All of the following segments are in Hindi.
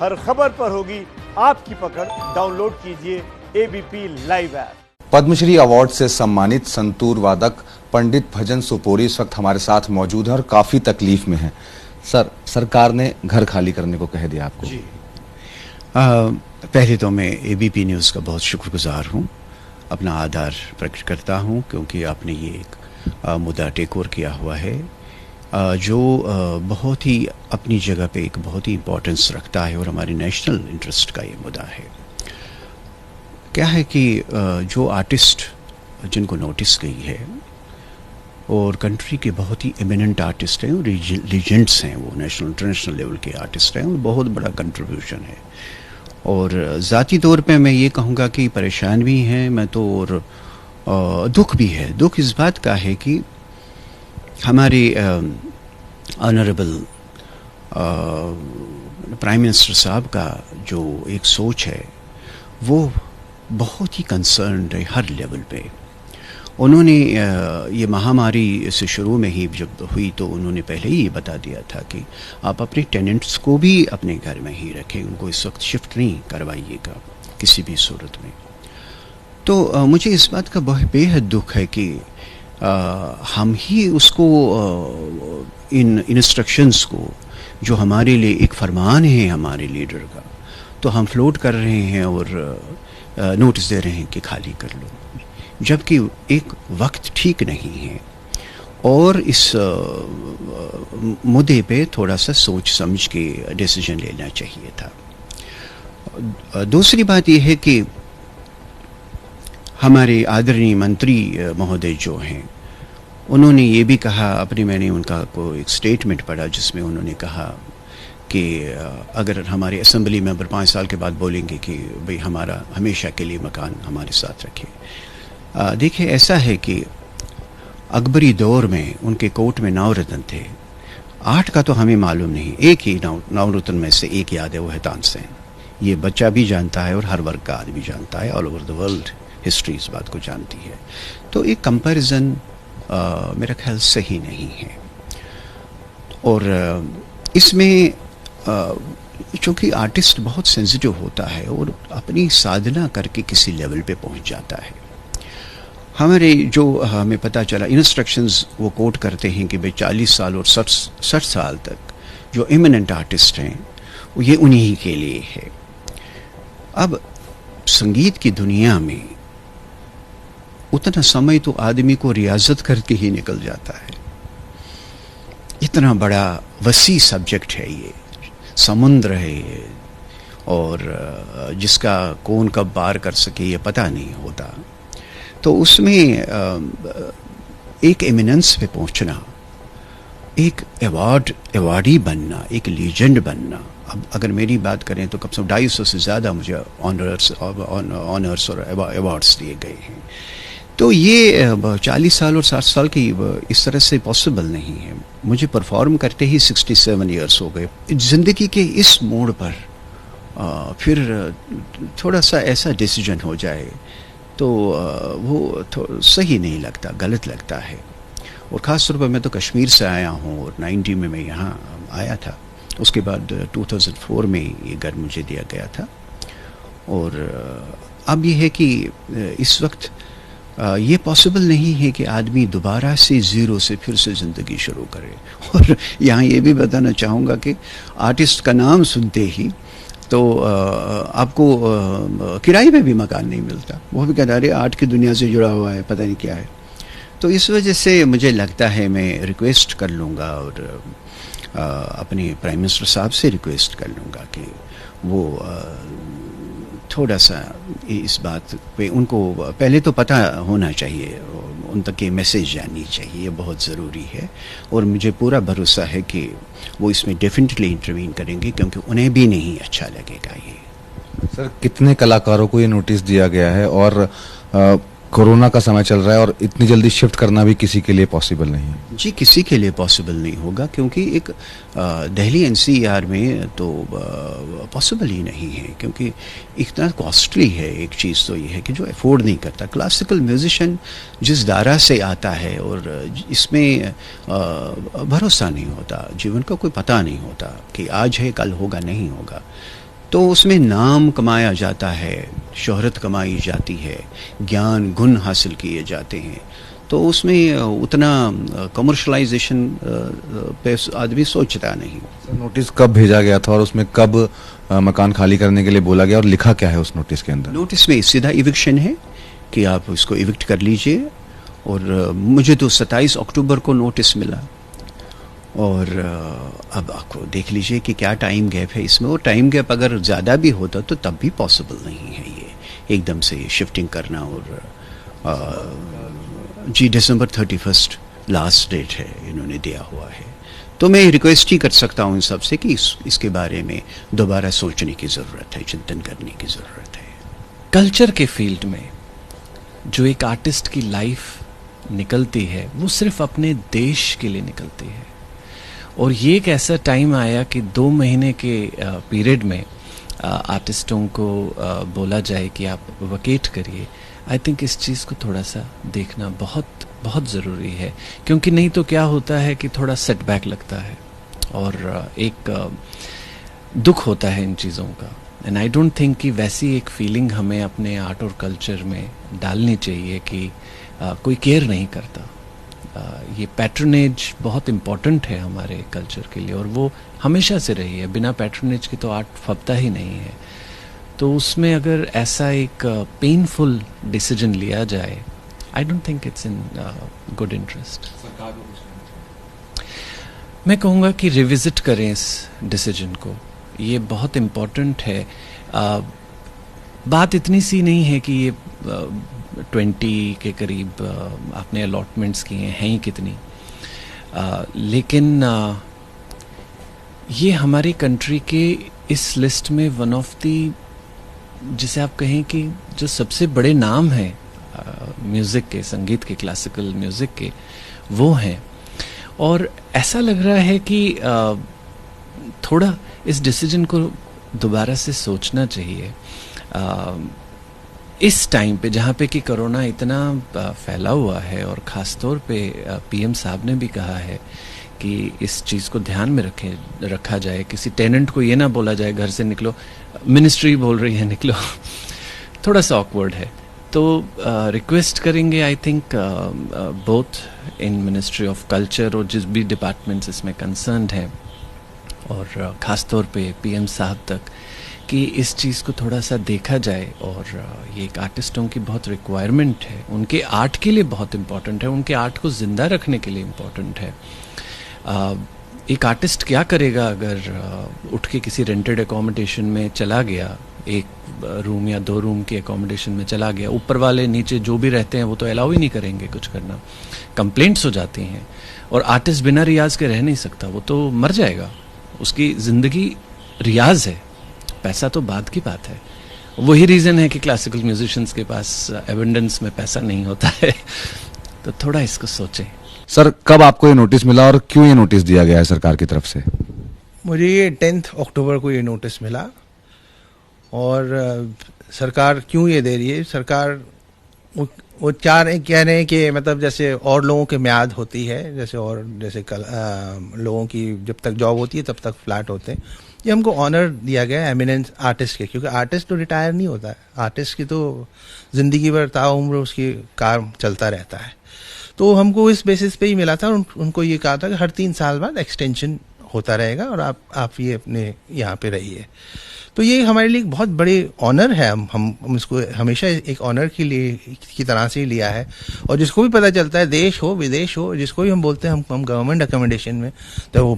हर खबर पर होगी आपकी पकड़। डाउनलोड कीजिए ABP live app. Padma Shri award से सम्मानित संतूर वादक पंडित भजन सुपोरी इस वक्त हमारे साथ मौजूद हैं और काफी तकलीफ में हैं। सर, सरकार ने घर खाली करने को कह दिया आपको। जी पहले तो मैं एबीपी न्यूज़ का बहुत शुक्रगुजार हूँ, अपना आभार प्रकट करता हूँ, क्योंकि आपने ये एक मुद्दा टेक ओवर किया हुआ है जो बहुत ही अपनी जगह पे एक बहुत ही इम्पोर्टेंस रखता है और हमारे नेशनल इंटरेस्ट का ये मुद्दा है। क्या है कि जो आर्टिस्ट जिनको नोटिस गई है और कंट्री के बहुत ही एमिनेंट आर्टिस्ट हैं और लीजेंड्स हैं, वो नेशनल इंटरनेशनल लेवल के आर्टिस्ट हैं और बहुत बड़ा कंट्रीब्यूशन है। और ज़ाती तौर पे मैं ये कहूँगा कि परेशान भी हैं मैं तो, और दुख भी है। दुख इस बात का है कि हमारे ऑनरेबल प्राइम मिनिस्टर साहब का जो एक सोच है वो बहुत ही कंसर्न्ड है हर लेवल पे। उन्होंने ये महामारी से शुरू में ही जब हुई तो उन्होंने पहले ही ये बता दिया था कि आप अपने टेनेंट्स को भी अपने घर में ही रखें, उनको इस वक्त शिफ्ट नहीं करवाइएगा किसी भी सूरत में। तो मुझे इस बात का बेहद दुख है कि हम ही उसको इन इंस्ट्रक्शंस को जो हमारे लिए एक फरमान है हमारे लीडर का, तो हम फ्लोट कर रहे हैं और नोटिस दे रहे हैं कि खाली कर लो, जबकि एक वक्त ठीक नहीं है और इस मुद्दे पे थोड़ा सा सोच समझ के डिसीजन लेना चाहिए था। दूसरी बात यह है कि हमारे आदरणीय मंत्री महोदय जो हैं उन्होंने ये भी कहा, मैंने उनका को एक स्टेटमेंट पढ़ा जिसमें उन्होंने कहा कि अगर हमारे असेंबली मेंबर 5 साल के बाद बोलेंगे कि भाई हमारा हमेशा के लिए मकान हमारे साथ रखें। देखिए ऐसा है कि अकबरी दौर में उनके कोर्ट में 9 रत्न थे, 8 का तो हमें मालूम नहीं, एक ही 9 रत्न में से एक याद है, वो है तानसेन। ये बच्चा भी जानता है और हर वर्ग का आदमी जानता है, all over the world history इस बात को जानती है। तो एक कंपैरिजन मेरा ख्याल सही नहीं है। और इसमें चूँकि आर्टिस्ट बहुत सेंसिटिव होता है और अपनी साधना करके किसी लेवल पे पहुंच जाता है। हमारे जो हमें पता चला इंस्ट्रक्शंस वो कोट करते हैं कि भाई 40 साल और 60 साल तक जो इमिनेंट आर्टिस्ट हैं वो ये उन्हीं के लिए है। अब संगीत की दुनिया में उतना समय तो आदमी को रियाजत करके ही निकल जाता है। इतना बड़ा वसी सब्जेक्ट है ये, समुद्र है ये, और जिसका कौन कब पार कर सके ये पता नहीं होता। तो उसमें एक एमिनेंस पे पहुंचना, एक अवार्डी बनना, एक लीजेंड बनना। अब अगर मेरी बात करें तो कम से कम 250 से ज़्यादा मुझे ऑनर्स और अवार्ड्स दिए गए हैं। तो ये 40 साल और 60 साल की इस तरह से पॉसिबल नहीं है। मुझे परफॉर्म करते ही 67 ईयर्स हो गए। ज़िंदगी के इस मोड़ पर फिर थोड़ा सा ऐसा डिसीजन हो जाए तो वो सही नहीं लगता, गलत लगता है। और ख़ास तौर पर मैं तो कश्मीर से आया हूँ और 90 में मैं यहाँ आया था। उसके बाद 2004 में ये घर मुझे दिया गया था। और अब ये है कि इस वक्त ये पॉसिबल नहीं है कि आदमी दोबारा से ज़ीरो से फिर से ज़िंदगी शुरू करे। और यहाँ ये भी बताना चाहूँगा कि आर्टिस्ट का नाम सुनते ही तो आपको किराए में भी मकान नहीं मिलता। वो भी कहता है आर्ट की दुनिया से जुड़ा हुआ है, पता नहीं क्या है। तो इस वजह से मुझे लगता है मैं रिक्वेस्ट कर लूँगा और अपने प्राइम मिनिस्टर साहब से रिक्वेस्ट कर लूँगा कि वो थोड़ा सा इस बात पे उनको पहले तो पता होना चाहिए, उन तक ये मैसेज जानी चाहिए, ये बहुत ज़रूरी है। और मुझे पूरा भरोसा है कि वो इसमें डेफिनेटली इंटरवीन करेंगे, क्योंकि उन्हें भी नहीं अच्छा लगेगा ये। सर, कितने कलाकारों को ये नोटिस दिया गया है और कोरोना का समय चल रहा है और इतनी जल्दी शिफ्ट करना भी किसी के लिए पॉसिबल नहीं है? जी, किसी के लिए पॉसिबल नहीं होगा, क्योंकि एक दिल्ली एनसीआर में तो पॉसिबल ही नहीं है, क्योंकि इतना कॉस्टली है। एक चीज़ तो ये है कि जो अफोर्ड नहीं करता। क्लासिकल म्यूजिशियन जिस दायरा से आता है और इसमें भरोसा नहीं होता, जीवन का कोई पता नहीं होता कि आज है कल होगा नहीं होगा। तो उसमें नाम कमाया जाता है, शोहरत कमाई जाती है, ज्ञान गुण हासिल किए जाते हैं, तो उसमें उतना कमर्शलाइजेशन पे आदमी सोचता नहीं। नोटिस कब भेजा गया था और उसमें कब मकान खाली करने के लिए बोला गया और लिखा क्या है उस नोटिस के अंदर? नोटिस में सीधा इविक्शन है कि आप इसको इविक्ट कर लीजिए, और मुझे तो 27 अक्टूबर को नोटिस मिला, और अब आपको देख लीजिए कि क्या टाइम गैप है इसमें। और टाइम गैप अगर ज़्यादा भी होता तो तब भी पॉसिबल नहीं है ये एकदम से शिफ्टिंग करना। और जी दिसंबर 31 लास्ट डेट है इन्होंने दिया हुआ है, तो मैं रिक्वेस्ट ही कर सकता हूँ इन सबसे कि इसके बारे में दोबारा सोचने की ज़रूरत है, चिंतन करने की ज़रूरत है। कल्चर के फील्ड में जो एक आर्टिस्ट की लाइफ निकलती है वो सिर्फ अपने देश के लिए निकलती है, और ये एक ऐसा टाइम आया कि 2 महीने के पीरियड में आर्टिस्टों को बोला जाए कि आप वकेट करिए। आई थिंक इस चीज़ को थोड़ा सा देखना बहुत बहुत ज़रूरी है, क्योंकि नहीं तो क्या होता है कि थोड़ा सेटबैक लगता है और एक दुख होता है इन चीज़ों का। एंड आई डोंट थिंक कि वैसी एक फीलिंग हमें अपने आर्ट और कल्चर में डालनी चाहिए कि कोई केयर नहीं करता। ये पैट्रनेज बहुत इम्पॉर्टेंट है हमारे कल्चर के लिए, और वो हमेशा से रही है। बिना पैट्रनेज के तो आर्ट फबता ही नहीं है। तो उसमें अगर ऐसा एक पेनफुल डिसीजन लिया जाए, I don't think it's in good interest. मैं कहूँगा कि रिविजिट करें इस डिसीजन को, ये बहुत इम्पॉर्टेंट है। बात इतनी सी नहीं है कि ये 20 के करीब आपने अलॉटमेंट्स किए हैं ही कितनी, लेकिन ये हमारी कंट्री के इस लिस्ट में वन ऑफ दी, जिसे आप कहें कि जो सबसे बड़े नाम हैं म्यूज़िक के, संगीत के, क्लासिकल म्यूज़िक के, वो हैं। और ऐसा लग रहा है कि थोड़ा इस डिसीजन को दोबारा से सोचना चाहिए इस टाइम पे, जहाँ पे कि कोरोना इतना फैला हुआ है, और ख़ास तौर पे पीएम साहब ने भी कहा है कि इस चीज़ को ध्यान में रखा जाए। किसी टेनेंट को ये ना बोला जाए घर से निकलो, मिनिस्ट्री बोल रही है निकलो, थोड़ा सा ऑकवर्ड है। तो रिक्वेस्ट करेंगे I think both in ministry of culture और जिस भी डिपार्टमेंट्स इसमें कंसर्न्ड हैं, और ख़ास तौर पे पीएम साहब तक, कि इस चीज़ को थोड़ा सा देखा जाए। और ये एक आर्टिस्टों की बहुत रिक्वायरमेंट है, उनके आर्ट के लिए बहुत इम्पॉर्टेंट है, उनके आर्ट को ज़िंदा रखने के लिए इम्पॉर्टेंट है। एक आर्टिस्ट क्या करेगा अगर उठ के किसी रेंटेड एकोमोडेशन में चला गया, 1 रूम या 2 रूम की एकोमोडेशन में चला गया, ऊपर वाले नीचे जो भी रहते हैं वो तो अलाउ ही नहीं करेंगे कुछ करना, कंप्लेंट्स हो जाती हैं। और आर्टिस्ट बिना रियाज के रह नहीं सकता, वो तो मर जाएगा, उसकी ज़िंदगी रियाज है, पैसा तो बाद की बात है। वही रीज़न है कि क्लासिकल म्यूजिशियंस के पास एबंडेंस में पैसा नहीं होता है। तो थोड़ा इसको सोचें। सर, कब आपको ये नोटिस मिला और क्यों ये नोटिस दिया गया है सरकार की तरफ से? मुझे ये 10 अक्टूबर को ये नोटिस मिला, और सरकार क्यों ये दे रही है, सरकार वो कह रहे हैं कि मतलब जैसे और लोगों की म्याद होती है, जैसे लोगों की जब तक जॉब होती है तब तक फ्लैट होते हैं, ये हमको ऑनर दिया गया है एमिनेंस आर्टिस्ट के, क्योंकि आर्टिस्ट तो रिटायर नहीं होता है, आर्टिस्ट की तो ज़िंदगी भर ताउम्र उसकी काम चलता रहता है। तो हमको इस बेसिस पे ही मिला था, उनको ये कहा था कि हर 3 साल बाद एक्सटेंशन होता रहेगा और आप ये अपने यहाँ पे रहिए। तो ये हमारे लिए एक बहुत बड़े ऑनर है, हम इसको हमेशा एक ऑनर की तरह से ही लिया है। और जिसको भी पता चलता है, देश हो विदेश हो, जिसको भी हम बोलते हैं हम गवर्नमेंट अकोमोडेशन में, तो वो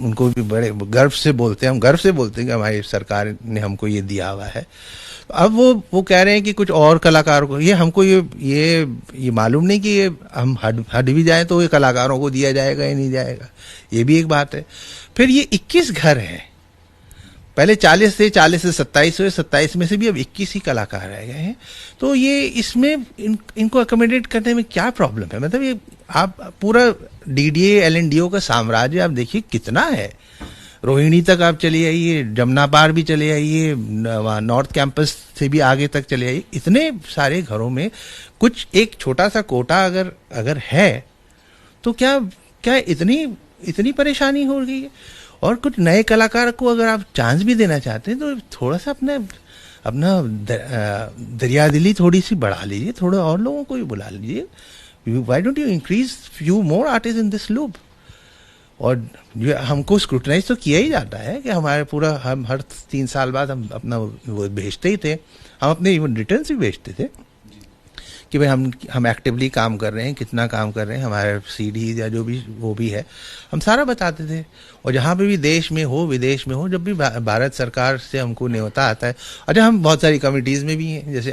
उनको भी बड़े गर्व से बोलते हैं, हम गर्व से बोलते हैं कि हमारी सरकार ने हमको ये दिया हुआ है। अब वो कह रहे हैं कि कुछ और कलाकारों को, ये हमको ये मालूम नहीं कि ये हम हट भी जाए तो ये कलाकारों को दिया जाएगा या नहीं जाएगा, ये भी एक बात है। फिर ये 21 घर हैं, पहले 40 से 27 हुए, 27 में से भी अब 21 ही कलाकार रह गए हैं। तो ये इसमें इनको अकोमोडेट करने में क्या प्रॉब्लम है? मतलब ये आप पूरा डीडीए एलएनडीओ का साम्राज्य आप देखिए कितना है, रोहिणी तक आप चले आइए, जमुना पार भी चले आइए, नॉर्थ कैंपस से भी आगे तक चले आइए, इतने सारे घरों में कुछ एक छोटा सा कोटा अगर है तो क्या इतनी परेशानी हो रही है? और कुछ नए कलाकार को अगर आप चांस भी देना चाहते हैं तो थोड़ा सा अपना दरिया दिली थोड़ी सी बढ़ा लीजिए, थोड़ा और लोगों को भी बुला लीजिए. Why don't you increase few more artist in this loop. और हमको स्क्रूटनाइज तो किया ही जाता है कि हमारे पूरा हम हर 3 साल बाद हम अपना वो भेजते ही थे. हम अपने इवन रिटर्न्स भी भेजते थे कि भाई हम एक्टिवली काम कर रहे हैं, कितना काम कर रहे हैं, हमारे सीडीज या जो भी वो भी है हम सारा बताते थे. और जहाँ पे भी देश में हो विदेश में हो, जब भी भारत सरकार से हमको न्योता आता है, अच्छा हम बहुत सारी कमिटीज़ में भी हैं, जैसे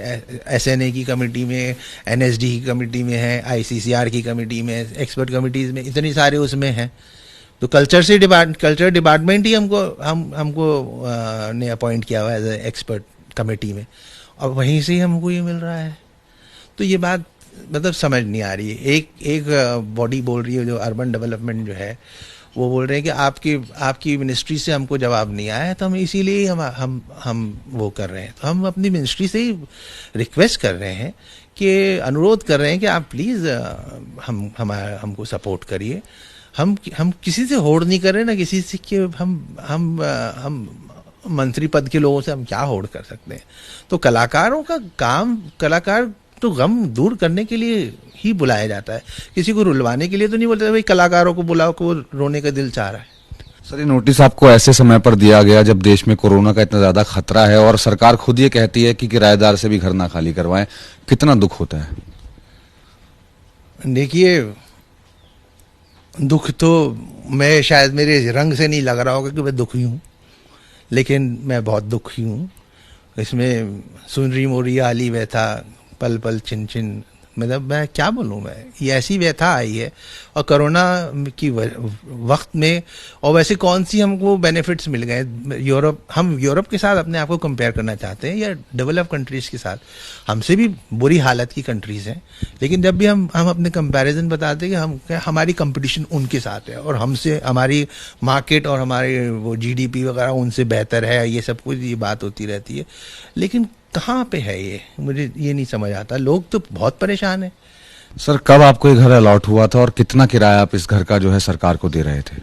SNA की कमेटी में, NSD की कमेटी में है, ICCR की कमेटी में, एक्सपर्ट कमिटीज़ में, इतनी सारे उसमें हैं. तो कल्चर डिपार्टमेंट ही हमको ने अपॉइंट किया हुआ है एज एक्सपर्ट कमेटी में, और वहीं से ही हमको ये मिल रहा है. तो ये बात मतलब समझ नहीं आ रही है. एक बॉडी बोल रही है, जो अर्बन डेवलपमेंट जो है, वो बोल रहे हैं कि आपकी मिनिस्ट्री से हमको जवाब नहीं आया है, तो हम इसीलिए हम वो कर रहे हैं. तो हम अपनी मिनिस्ट्री से ही रिक्वेस्ट कर रहे हैं, कि अनुरोध कर रहे हैं कि आप प्लीज़ हमको सपोर्ट करिए. हम किसी से होड़ नहीं कर रहे ना, किसी से कि हम मंत्री पद के लोगों से हम क्या होड़ कर सकते हैं. तो कलाकारों का काम, कलाकार तो गम दूर करने के लिए ही बुलाया जाता है, किसी को रुलवाने के लिए तो नहीं बोलते भाई कलाकारों को बुलाओ को रोने का दिल चाह रहा है. सर, ये नोटिस आपको ऐसे समय पर दिया गया जब देश में कोरोना का इतना ज्यादा खतरा है और सरकार खुद ये कहती है कि किराएदार से भी घर ना खाली करवाएं. कितना दुख होता है? देखिए, दुख तो मैं शायद मेरे रंग से नहीं लग रहा होगा कि मैं दुखी हूँ, लेकिन मैं बहुत दुखी हूँ. इसमें सुनरी मोरी आली व्यथा, पल पल छिन छिन, मतलब मैं क्या बोलूँ, मैं ये ऐसी व्यथा आई है. और कोरोना की वक्त में, और वैसे कौन सी हमको बेनिफिट्स मिल गए. हम यूरोप के साथ अपने आप को कंपेयर करना चाहते हैं, या डेवलप कंट्रीज़ के साथ. हमसे भी बुरी हालत की कंट्रीज़ हैं, लेकिन जब भी हम अपने कंपैरिजन बताते हैं कि हमारी कंपटीशन उनके साथ है, और हमसे हमारी मार्केट और हमारे वो GDP वगैरह उनसे बेहतर है, ये सब कुछ ये बात होती रहती है. लेकिन कहाँ पे है ये, मुझे ये नहीं समझ आता. लोग तो बहुत परेशान हैं. सर, कब आपको ये घर अलॉट हुआ था और कितना किराया आप इस घर का जो है सरकार को दे रहे थे?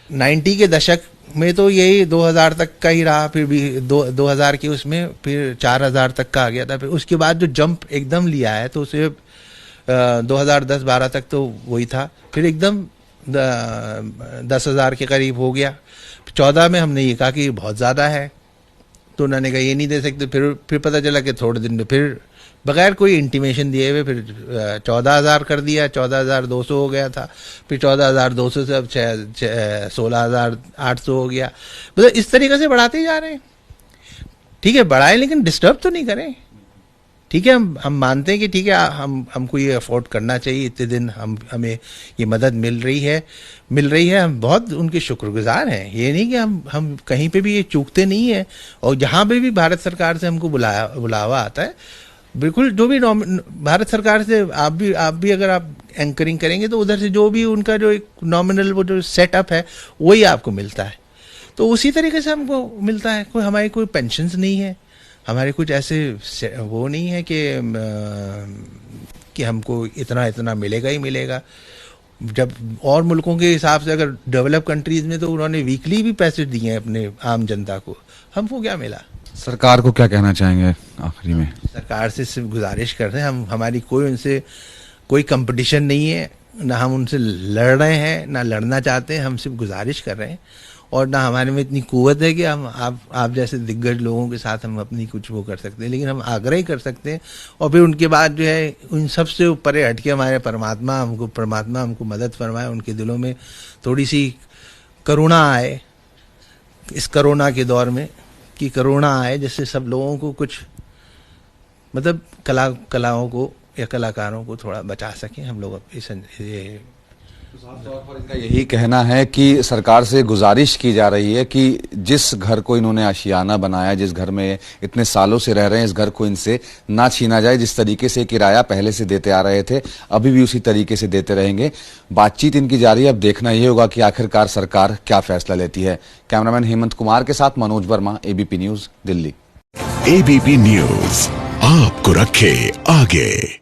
90 के दशक में तो यही 2000 तक का ही रहा, फिर भी 2000 के उसमें फिर 4000 तक का आ गया था. फिर उसके बाद जो जंप एकदम लिया है तो उसे 2010-12 तक तो वही था, फिर एकदम 10,000 के करीब हो गया. 14 में हमने ये कहा कि बहुत ज़्यादा है, तो उन्होंने कहा ये नहीं दे सकते. फिर पता चला कि थोड़े दिन में फिर बगैर कोई इंटीमेशन दिए हुए फिर 14,000 कर दिया. 14,200 हो गया था, फिर 14,200 से अब 16,800 हो गया. मतलब इस तरीके से बढ़ाते ही जा रहे हैं. ठीक है, बढ़ाएं, लेकिन डिस्टर्ब तो नहीं करें. ठीक है, हम मानते हैं कि ठीक है, हमको ये अफोर्ड करना चाहिए. इतने दिन हमें ये मदद मिल रही है. हम बहुत उनके शुक्रगुजार हैं. ये नहीं कि हम कहीं पे भी ये चूकते नहीं हैं. और जहाँ पे भी भारत सरकार से हमको बुलावा आता है, बिल्कुल जो भी भारत सरकार से आप भी अगर आप एंकरिंग करेंगे तो उधर से जो भी उनका जो एक नॉमिनल वो जो सेटअप है वही आपको मिलता है. तो उसी तरीके से हमको मिलता है. हमारी कोई पेंशन्स नहीं है, हमारे कुछ ऐसे वो नहीं है कि हमको इतना मिलेगा ही मिलेगा. जब और मुल्कों के हिसाब से अगर डेवलप कंट्रीज में तो उन्होंने वीकली भी पैसे दिए हैं अपने आम जनता को. हमको क्या मिला? सरकार को क्या कहना चाहेंगे आखिरी में? सरकार से सिर्फ गुजारिश कर रहे हैं, हमारी उनसे कोई कंपटीशन नहीं है, ना हम उनसे लड़ रहे हैं, ना लड़ना चाहते हैं. हम सिर्फ गुजारिश कर रहे हैं, और ना हमारे में इतनी कुव्वत है कि हम आप जैसे दिग्गज लोगों के साथ हम अपनी कुछ वो कर सकते हैं. लेकिन हम आग्रह ही कर सकते हैं. और फिर उनके बाद जो है उन सब से ऊपर हट के हमारे परमात्मा हमको मदद फरमाए, उनके दिलों में थोड़ी सी करुणा आए इस कोरोना के दौर में, कि करुणा आए, जिससे सब लोगों को कुछ मतलब कलाओं को या कलाकारों को थोड़ा बचा सकें हम लोग. इनका यही कहना है कि सरकार से गुजारिश की जा रही है कि जिस घर को इन्होंने आशियाना बनाया, जिस घर में इतने सालों से रह रहे हैं, इस घर को इनसे ना छीना जाए. जिस तरीके से किराया पहले से देते आ रहे थे, अभी भी उसी तरीके से देते रहेंगे. बातचीत इनकी जारी है. अब देखना यह होगा कि आखिरकार सरकार क्या फैसला लेती है. कैमरामैन हेमंत कुमार के साथ Manoj Verma, ABP news, Delhi. ABP news आपको रखे आगे.